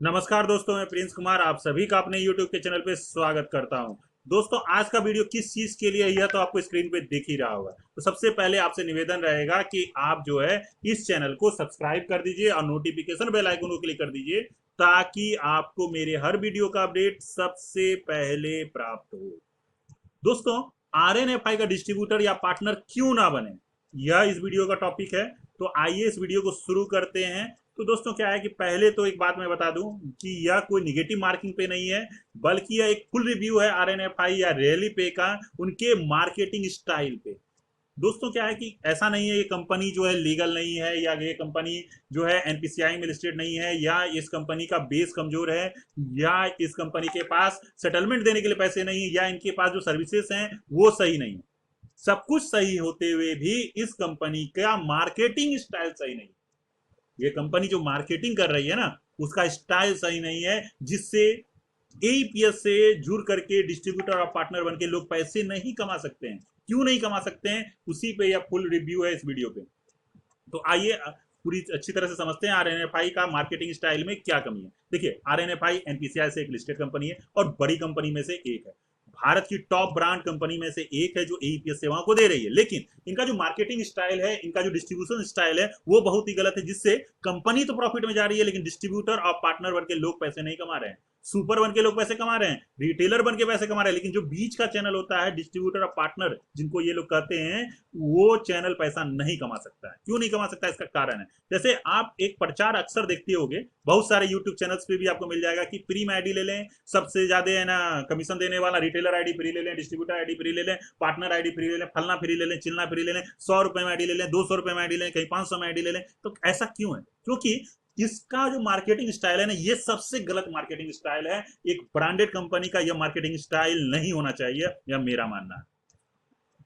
नमस्कार दोस्तों, मैं प्रिंस कुमार आप सभी का अपने YouTube के चैनल पे स्वागत करता हूं। दोस्तों, आज का वीडियो किस चीज के लिए यह तो आपको स्क्रीन पे दिख ही रहा होगा। तो सबसे पहले आपसे निवेदन रहेगा कि आप जो है इस चैनल को सब्सक्राइब कर दीजिए और नोटिफिकेशन बेल आइकन को क्लिक कर दीजिए ताकि आपको मेरे हर वीडियो का अपडेट सबसे पहले प्राप्त हो। दोस्तों, RNFI का डिस्ट्रीब्यूटर या पार्टनर क्यों ना बने, यह इस वीडियो का टॉपिक है। तो आइए इस वीडियो को शुरू करते हैं। तो दोस्तों, क्या है कि पहले तो एक बात मैं बता दूं कि यह कोई निगेटिव मार्किंग पे नहीं है, बल्कि यह एक फुल रिव्यू है RNFI या रैली पे का, उनके मार्केटिंग स्टाइल पे। दोस्तों, क्या है कि ऐसा नहीं है ये कंपनी जो है लीगल नहीं है, या ये कंपनी जो है एनपीसीआई में लिस्टेड नहीं है, या इस कंपनी का बेस कमजोर है, या इस कंपनी के पास सेटलमेंट देने के लिए पैसे नहीं, या इनके पास जो सर्विसेज हैं वो सही नहीं है। सब कुछ सही होते हुए भी इस कंपनी का मार्केटिंग स्टाइल सही नहीं है। ये कंपनी जो मार्केटिंग कर रही है ना, उसका स्टाइल सही नहीं है, जिससे एईपीएस से जुड़ करके डिस्ट्रीब्यूटर और पार्टनर बन के लोग पैसे नहीं कमा सकते हैं। क्यों नहीं कमा सकते हैं, उसी पे यह फुल रिव्यू है इस वीडियो पे। तो आइए पूरी अच्छी तरह से समझते हैं आरएनएफआई का मार्केटिंग स्टाइल में क्या कमी है। देखिए, आरएनएफआई एनपीसीआई से एक लिस्टेड कंपनी है और बड़ी कंपनी में से एक है। भारत की टॉप ब्रांड कंपनी में से एक है जो एईपीएस सेवाओं को दे रही है। लेकिन इनका जो मार्केटिंग स्टाइल है, इनका जो डिस्ट्रीब्यूशन स्टाइल है, वो बहुत ही गलत है, जिससे कंपनी तो प्रॉफिट में जा रही है लेकिन डिस्ट्रीब्यूटर और पार्टनर बन के लोग पैसे नहीं कमा रहे हैं। सुपर बन के लोग पैसे कमा रहे हैं, रिटेलर बन के पैसे कमा रहे हैं, लेकिन जो बीच का चैनल होता है, डिस्ट्रीब्यूटर और पार्टनर जिनको ये लोग कहते हैं, वो चैनल पैसा नहीं कमा सकता है। क्यों नहीं कमा सकता, इसका कारण है, जैसे आप एक प्रचार अक्सर देखते होंगे, बहुत सारे यूट्यूब चैनल्स पे भी आपको मिल जाएगा कि फ्री में आईडी ले लें, सबसे ज्यादा है ना कमीशन देने वाला रिटेलर आईडी फ्री ले लें, डिस्ट्रीब्यूटर आईडी फ्री ले लें, पार्टनर आईडी फ्री ले लें, फलना फ्री ले लें, चिलना फ्री ले लें, 100 रुपए में आईडी ले लें, 200 रुपए में आईडी ले लें, कहीं 500 में आईडी ले लें। तो ऐसा क्यों है? क्योंकि इसका जो मार्केटिंग स्टाइल है ना, ये सबसे गलत मार्केटिंग स्टाइल है। एक ब्रांडेड कंपनी का यह मार्केटिंग स्टाइल नहीं होना चाहिए, यह मेरा मानना है।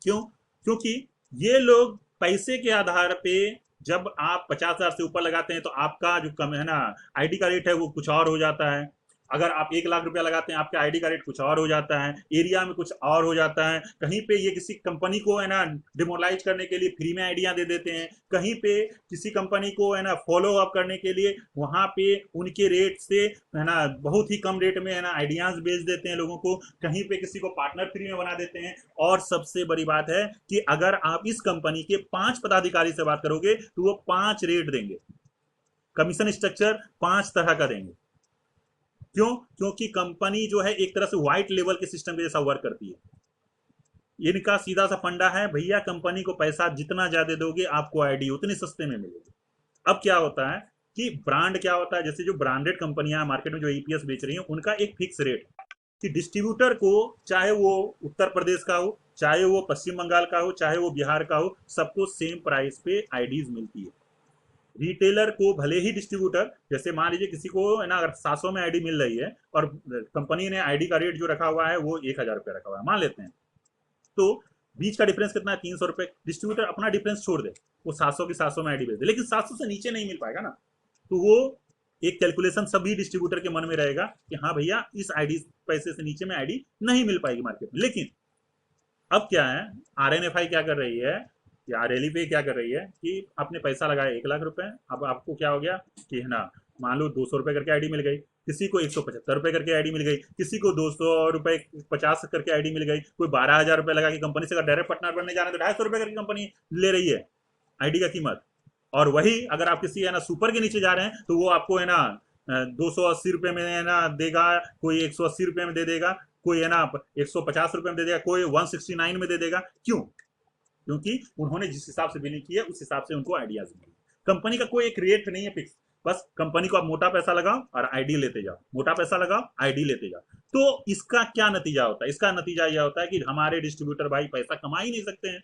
क्यों? क्योंकि ये लोग पैसे के आधार पे, जब आप 50,000 से ऊपर लगाते हैं तो आपका जो कम है ना आईडी का रेट है वो कुछ और हो जाता है। अगर आप 1 लाख रुपया लगाते हैं, आपके आईडी का रेट कुछ और हो जाता है, एरिया में कुछ और हो जाता है। कहीं पे ये किसी कंपनी को है ना डिमोलाइज करने के लिए फ्री में आइडिया दे देते हैं, कहीं पे किसी कंपनी को है ना फॉलो अप करने के लिए वहां पे उनके रेट से है ना बहुत ही कम रेट में है ना आइडियाज बेच देते हैं लोगों को, कहीं पे किसी को पार्टनर फ्री में बना देते हैं। और सबसे बड़ी बात है कि अगर आप इस कंपनी के 5 पदाधिकारी से बात करोगे तो वो 5 रेट देंगे, कमीशन स्ट्रक्चर 5 तरह का देंगे। क्यों? क्योंकि कंपनी जो है एक तरह से व्हाइट लेवल के सिस्टम के जैसा वर्क करती है। इनका सीधा सा फंडा है, भैया कंपनी को पैसा जितना ज्यादा दोगे आपको आईडी उतनी सस्ते में मिलेगी। अब क्या होता है कि ब्रांड क्या होता है, जैसे जो ब्रांडेड कंपनियां मार्केट में जो ईपीएस बेच रही हैं, उनका एक फिक्स रेट कि डिस्ट्रीब्यूटर को, चाहे वो उत्तर प्रदेश का हो, चाहे वो पश्चिम बंगाल का हो, चाहे वो बिहार का हो, सबको सेम प्राइस पे आईडीज मिलती है। रिटेलर को भले ही डिस्ट्रीब्यूटर, जैसे मान लीजिए किसी को है ना अगर 700 में आईडी मिल रही है और कंपनी ने आईडी का रेट जो रखा हुआ है वो 1,000 रुपये रखा हुआ है, मान लेते हैं, तो बीच का डिफरेंस कितना है? 300 रुपये। डिस्ट्रीब्यूटर अपना डिफरेंस छोड़ दे, वो 700 की 700 में आईडी भेज दे, लेकिन 700 से नीचे नहीं मिल पाएगा ना। तो वो एक कैलकुलेशन सभी डिस्ट्रीब्यूटर के मन में रहेगा कि हाँ भैया, इस आईडी पैसे से नीचे में आईडी नहीं मिल पाएगी मार्केट में। लेकिन अब क्या है, आरएनएफआई क्या कर रही है, या रैली पे क्या कर रही है कि आपने पैसा लगाया 1 लाख रुपए, अब आपको क्या हो गया कि है ना, मान लो 200 रुपए करके आईडी मिल गई, किसी को 175 रुपए करके आईडी मिल गई, किसी को 200 रुपए 50 करके आईडी मिल गई, कोई 12,000 रुपए लगा कि कंपनी से अगर डायरेक्ट पार्टनर बनने जा रहे हैं तो 250 रुपए करके कंपनी ले रही है आईडी का कीमत। और वही अगर आप किसी है ना सुपर के नीचे जा रहे हैं तो वो आपको है ना 280 रुपए में है ना देगा, कोई 180 रुपए में दे देगा, कोई है ना 150 रुपए में दे देगा, कोई 169 में दे देगा। क्यों? क्योंकि उन्होंने जिस हिसाब से बिलिंग की है उस हिसाब से उनको आइडियाज मिले। कंपनी का कोई एक रेट नहीं है फिक्स, बस कंपनी को आप मोटा पैसा लगाओ और आईडी लेते जाओ, मोटा पैसा लगाओ आईडी लेते जाओ। तो इसका क्या नतीजा होता है? इसका नतीजा यह होता है कि हमारे डिस्ट्रीब्यूटर भाई पैसा कमा ही नहीं सकते हैं।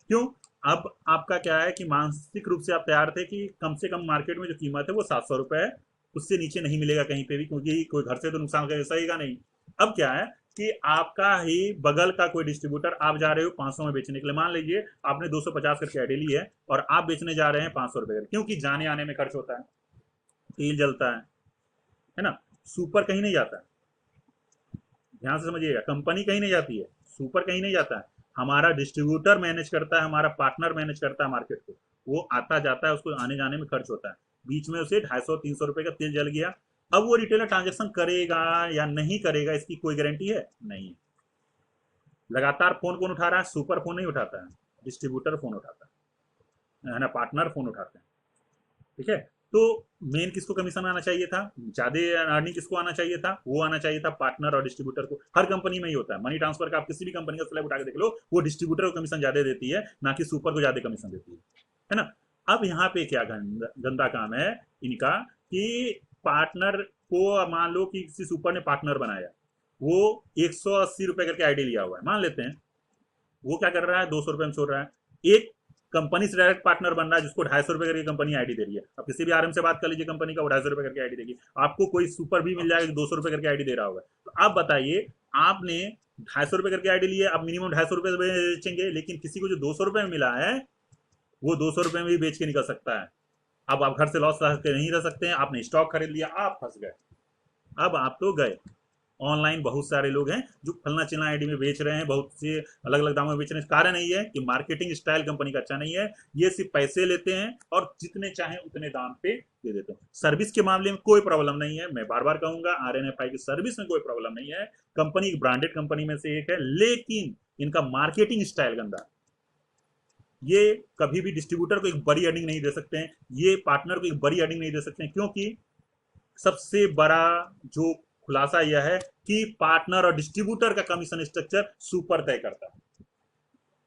क्यों? अब आपका क्या है कि मानसिक रूप से आप तैयार थे कि कम से कम मार्केट में जो कीमत है वो 700 रुपए है, उससे नीचे नहीं मिलेगा कहीं पे भी, क्योंकि कोई घर से तो नुकसान कर सहेगा नहीं। अब क्या है कि आपका ही बगल का कोई डिस्ट्रीब्यूटर, आप जा रहे हो 500 में बेचने के लिए, मान लीजिए आपने 250 करके आईडी ली है और आप बेचने जा रहे हैं 500 रुपए, क्योंकि जाने आने में खर्च होता है, तेल जलता है ना। सुपर कहीं नहीं जाता है, ध्यान से समझिएगा, कंपनी कहीं नहीं जाती है, सुपर कहीं नहीं जाता है, हमारा डिस्ट्रीब्यूटर मैनेज करता है, हमारा पार्टनर मैनेज करता है मार्केट को। वो आता जाता है, उसको आने जाने में खर्च होता है। बीच में उसे 250-300 रुपए का तेल जल गया। अब वो रिटेलर ट्रांजेक्शन करेगा या नहीं करेगा, इसकी कोई गारंटी है नहीं। लगातार फोन कौन उठा रहा है? सुपर फोन नहीं उठाता है, डिस्ट्रीब्यूटर फोन उठाता है ना, पार्टनर फोन उठाते हैं। ठीक है, तो मेन किसको कमीशन आना चाहिए था, ज्यादा अर्निंग किसको आना चाहिए था? वो आना चाहिए था पार्टनर और डिस्ट्रीब्यूटर को। हर कंपनी में ही होता है, मनी ट्रांसफर का आप किसी भी कंपनी का स्लैब उठा के देख लो, वो डिस्ट्रीब्यूटर को कमीशन ज्यादा देती है, ना कि सुपर को ज्यादा कमीशन देती है ना। अब यहाँ पे क्या गंदा काम है इनका कि पार्टनर को, मान लो कि किसी सुपर ने पार्टनर बनाया, वो 180 रुपए करके आईडी लिया हुआ है, मान लेते हैं। वो क्या कर रहा है, 200 रुपए में छोड़ रहा है। एक कंपनी से डायरेक्ट पार्टनर बन रहा है जिसको 250 रुपए करके कंपनी आईडी दे रही है। अब किसी भी आरएम से बात कर लीजिए, कंपनी का वो 250 रुपए करके आईडी देगी। आपको कोई सुपर भी मिल जाएगा 200 रुपए करके आईडी दे रहा होगा। तो आप बताइए, आपने 250 रुपए करके आईडी लिया, आप मिनिमम 250 रुपए बेचेंगे, लेकिन किसी को जो 200 रुपए में मिला है वो 200 रुपए में भी बेच के निकल सकता है। अब आप घर से लॉस नहीं रह सकते हैं, आपने स्टॉक खरीद लिया, आप फंस गए। अब आप तो गए। ऑनलाइन बहुत सारे लोग हैं जो फलना चिलना आईडी में बेच रहे हैं, बहुत से अलग अलग दामों में बेच रहे हैं। कारण यही है कि मार्केटिंग स्टाइल कंपनी का अच्छा नहीं है। ये सिर्फ पैसे लेते हैं और जितने चाहें उतने दाम पे दे देते हैं। सर्विस के मामले में कोई प्रॉब्लम नहीं है, मैं बार बार कहूंगा, आरएनएफआई की सर्विस में कोई प्रॉब्लम नहीं है। कंपनी एक ब्रांडेड कंपनी में से एक है, लेकिन इनका मार्केटिंग स्टाइल गंदा। ये कभी भी डिस्ट्रीब्यूटर को एक बड़ी अर्निंग नहीं दे सकते हैं, ये पार्टनर को एक बड़ी अर्निंग नहीं दे सकते हैं, क्योंकि सबसे बड़ा जो खुलासा यह है कि पार्टनर और डिस्ट्रीब्यूटर का कमीशन स्ट्रक्चर सुपर तय करता है।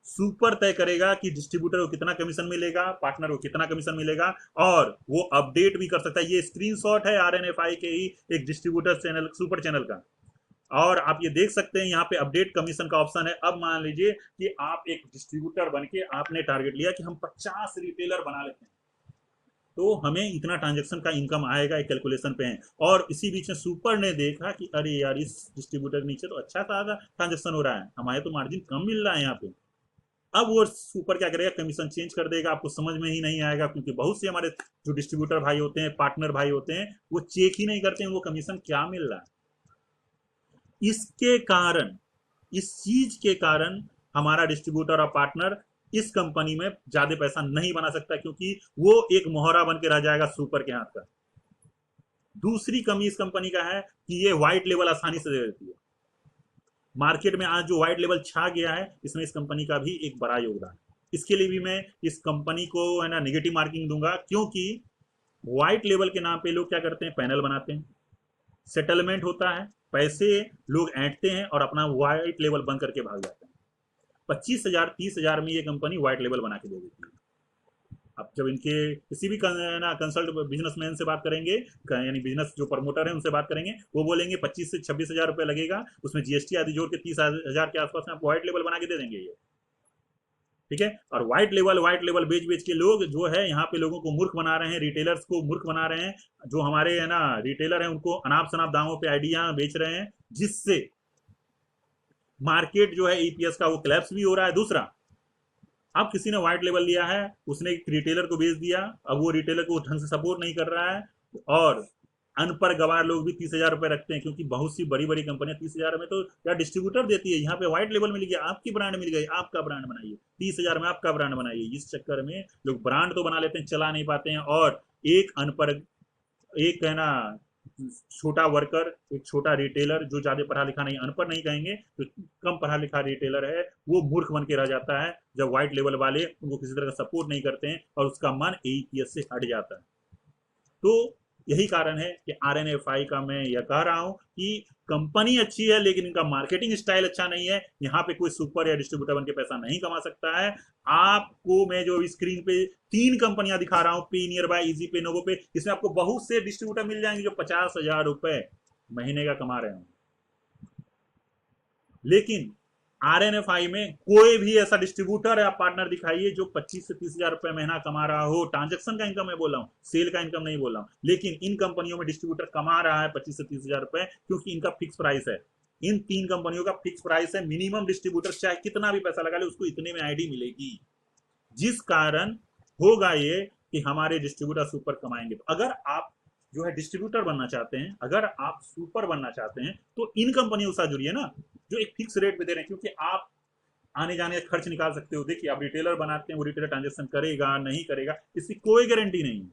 सुपर तय करेगा कि डिस्ट्रीब्यूटर को कितना कमीशन मिलेगा, पार्टनर को कितना कमीशन मिलेगा, और वो अपडेट भी कर सकता है। ये स्क्रीनशॉट है आरएनएफआई के ही एक डिस्ट्रीब्यूटर चैनल, सुपर चैनल का, और आप ये देख सकते हैं यहाँ पे अपडेट कमीशन का ऑप्शन है। अब मान लीजिए कि आप एक डिस्ट्रीब्यूटर बन के आपने टारगेट लिया कि हम 50 रिटेलर बना लेते हैं, तो हमें इतना ट्रांजेक्शन का इनकम आएगा, एक कैलकुलेशन पे है। और इसी बीच में सुपर ने देखा कि अरे यार, इस डिस्ट्रीब्यूटर के नीचे तो अच्छा खासा ट्रांजेक्शन हो रहा है, हमारे तो मार्जिन कम मिल रहा है यहाँ पे। अब वो सुपर क्या करेगा, कमीशन चेंज कर देगा। आपको समझ में ही नहीं आएगा, क्योंकि बहुत से हमारे जो डिस्ट्रीब्यूटर भाई होते हैं, पार्टनर भाई होते हैं, वो चेक ही नहीं करते हैं वो कमीशन क्या मिल रहा है। इसके कारण, इस चीज के कारण हमारा डिस्ट्रीब्यूटर और पार्टनर इस कंपनी में ज्यादा पैसा नहीं बना सकता, क्योंकि वो एक मोहरा बन के रह जाएगा सुपर के हाथ का। दूसरी कमी इस कंपनी का है कि ये व्हाइट लेवल आसानी से दे देती है। मार्केट में आज जो व्हाइट लेवल छा गया है, इसमें इस कंपनी का भी एक बड़ा योगदान है। इसके लिए भी मैं इस कंपनी को है ना निगेटिव मार्किंग दूंगा, क्योंकि व्हाइट लेवल के नाम पे लोग क्या करते हैं, पैनल बनाते हैं, सेटलमेंट होता है, पैसे लोग ऐंठते हैं और अपना व्हाइट लेवल बंद करके भाग जाते हैं। 25,000 30,000 में ये कंपनी व्हाइट लेवल बना के दे देती है। अब जब इनके किसी भी ना कंसल्ट बिजनेसमैन से बात करेंगे, यानी बिजनेस जो प्रमोटर है उनसे बात करेंगे, वो बोलेंगे 25 से 26,000 रुपये लगेगा, उसमें जीएसटी आदि जोड़ के 30,000 के आसपास में आपको व्हाइट लेवल बना के दे देंगे ये। ठीक है, और व्हाइट लेवल बेच बेच के लोग जो है यहाँ पे लोगों को मूर्ख बना रहे हैं, रिटेलर्स को मूर्ख बना रहे हैं। जो हमारे है ना रिटेलर हैं, उनको अनाप शनाप दामों पे आइडिया बेच रहे हैं, जिससे मार्केट जो है ईपीएस का वो क्लैप्स भी हो रहा है। दूसरा, अब किसी ने व्हाइट लेवल लिया है, उसने एक रिटेलर को बेच दिया, अब वो रिटेलर को ढंग से सपोर्ट नहीं कर रहा है, और अनपढ़ गवार लोग भी 30,000 रुपए रखते हैं, क्योंकि बहुत सी बड़ी बड़ी कंपनियां 30,000 में तो क्या डिस्ट्रीब्यूटर देती है, यहाँ पे व्हाइट लेवल मिल गया, आपकी ब्रांड मिल गई, आपका ब्रांड बनाइए, 30,000 में आपका ब्रांड बनाइए। इस चक्कर में लोग ब्रांड तो बना लेते हैं, चला नहीं पाते हैं, और एक अनपढ़, एक है ना छोटा वर्कर, एक छोटा रिटेलर जो ज्यादा पढ़ा लिखा नहीं, अनपढ़ नहीं कहेंगे तो कम पढ़ा लिखा रिटेलर है, वो मूर्ख बन के रह जाता है जब व्हाइट लेवल वाले उनको किसी तरह का सपोर्ट नहीं करते हैं, और उसका मन एईपीएस से हट जाता है। तो यही कारण है कि आरएनएफआई का मैं यह कह रहा हूं कि कंपनी अच्छी है, लेकिन इनका मार्केटिंग स्टाइल अच्छा नहीं है। यहाँ पे कोई सुपर या डिस्ट्रीब्यूटर बन के पैसा नहीं कमा सकता है। आपको मैं जो स्क्रीन पे 3 कंपनियां दिखा रहा हूं, पी नियर बाय, इजी पे, नोवो पे, इसमें आपको बहुत से डिस्ट्रीब्यूटर मिल जाएंगे जो 50,000 रुपए महीने का कमा रहे हैं, लेकिन आरएनएफआई में कोई भी ऐसा डिस्ट्रीब्यूटर या पार्टनर दिखाइए जो 25 से 30,000 रुपए महीना कमा रहा हो। ट्रांजेक्शन का इनकम मैं बोल रहा हूँ, सेल का इनकम नहीं बोल रहा हूँ। लेकिन इन कंपनियों में डिस्ट्रीब्यूटर कमा रहा है 25 से 30,000 रुपए, क्योंकि इनका फिक्स प्राइस है। इन 3 कंपनियों का फिक्स प्राइस है, मिनिमम डिस्ट्रीब्यूटर चाहे कितना भी पैसा लगा ले, उसको इतने में आईडी मिलेगी, जिस कारण होगा ये कि हमारे डिस्ट्रीब्यूटर सुपर कमाएंगे। तो अगर आप जो है डिस्ट्रीब्यूटर बनना चाहते हैं, अगर आप सुपर बनना चाहते हैं, तो इन कंपनियों के साथ जुड़िए ना, जो एक फिक्स रेट पे दे रहे हैं, क्योंकि आप आने जाने का खर्च निकाल सकते हो। देखिए, आप रिटेलर बनाते हैं, वो रिटेलर ट्रांजेक्शन करेगा नहीं करेगा, इसकी कोई गारंटी नहीं है।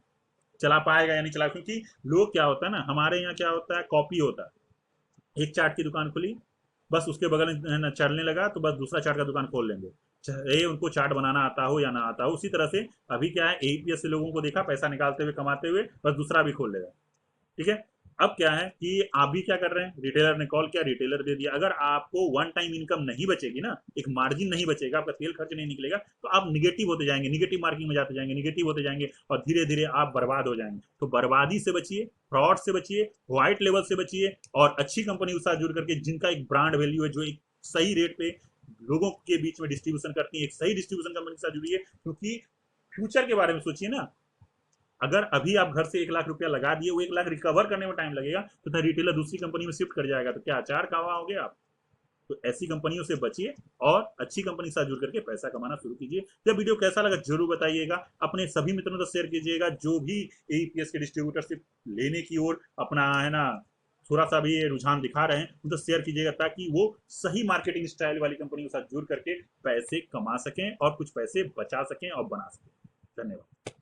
चला पाएगा या नहीं चला, क्योंकि लोग क्या होता है ना, हमारे यहाँ क्या होता है, कॉपी होता है। एक चाट की दुकान खुली, बस उसके बगल में है ना चलने लगा तो बस दूसरा चाट का दुकान खोल लेंगे, चाहे उनको चाट बनाना आता हो या ना आता हो। उसी तरह से अभी क्या है, एपीएस से लोगों को देखा पैसा निकालते हुए कमाते हुए, बस दूसरा भी खोल लेगा। ठीक है। अब क्या है कि आप भी क्या कर रहे हैं, रिटेलर ने कॉल किया, रिटेलर दे दिया। अगर आपको वन टाइम इनकम नहीं बचेगी ना, एक मार्जिन नहीं बचेगा, आपका तेल खर्च नहीं निकलेगा, तो आप निगेटिव होते जाएंगे, निगेटिव मार्किंग में जाते जाएंगे, निगेटिव होते जाएंगे, और धीरे धीरे आप बर्बाद हो जाएंगे। तो बर्बादी से बचिए, फ्रॉड से बचिए, व्हाइट लेवल से बचिए, और अच्छी कंपनी के साथ जुड़ करके जिनका एक ब्रांड वैल्यू है, जो एक सही रेट पे लोगों के बीच में डिस्ट्रीब्यूशन करती है, एक सही डिस्ट्रीब्यूशन कंपनी के साथ जुड़िए। क्योंकि फ्यूचर के बारे में सोचिए ना, अगर अभी आप घर से 1 लाख रुपया लगा दिए, वो 1 लाख रिकवर करने में टाइम लगेगा, तो रिटेलर दूसरी कंपनी में शिफ्ट कर जाएगा, तो क्या अचार खावा हो गया आप। तो ऐसी कंपनियों से बचिए और अच्छी कंपनी के साथ जुड़ करके पैसा कमाना शुरू कीजिए। यह वीडियो कैसा लगा जरूर बताइएगा, अपने सभी मित्रों को शेयर कीजिएगा जो भी एईपीएस के डिस्ट्रीब्यूटरशिप लेने की ओर अपना है ना थोड़ा सा भी रुझान दिखा रहे हैं, उनको शेयर कीजिएगा, ताकि वो सही मार्केटिंग स्टाइल वाली कंपनी के साथ जुड़ करके पैसे कमा सकें और कुछ पैसे बचा सकें और बना सकें। धन्यवाद।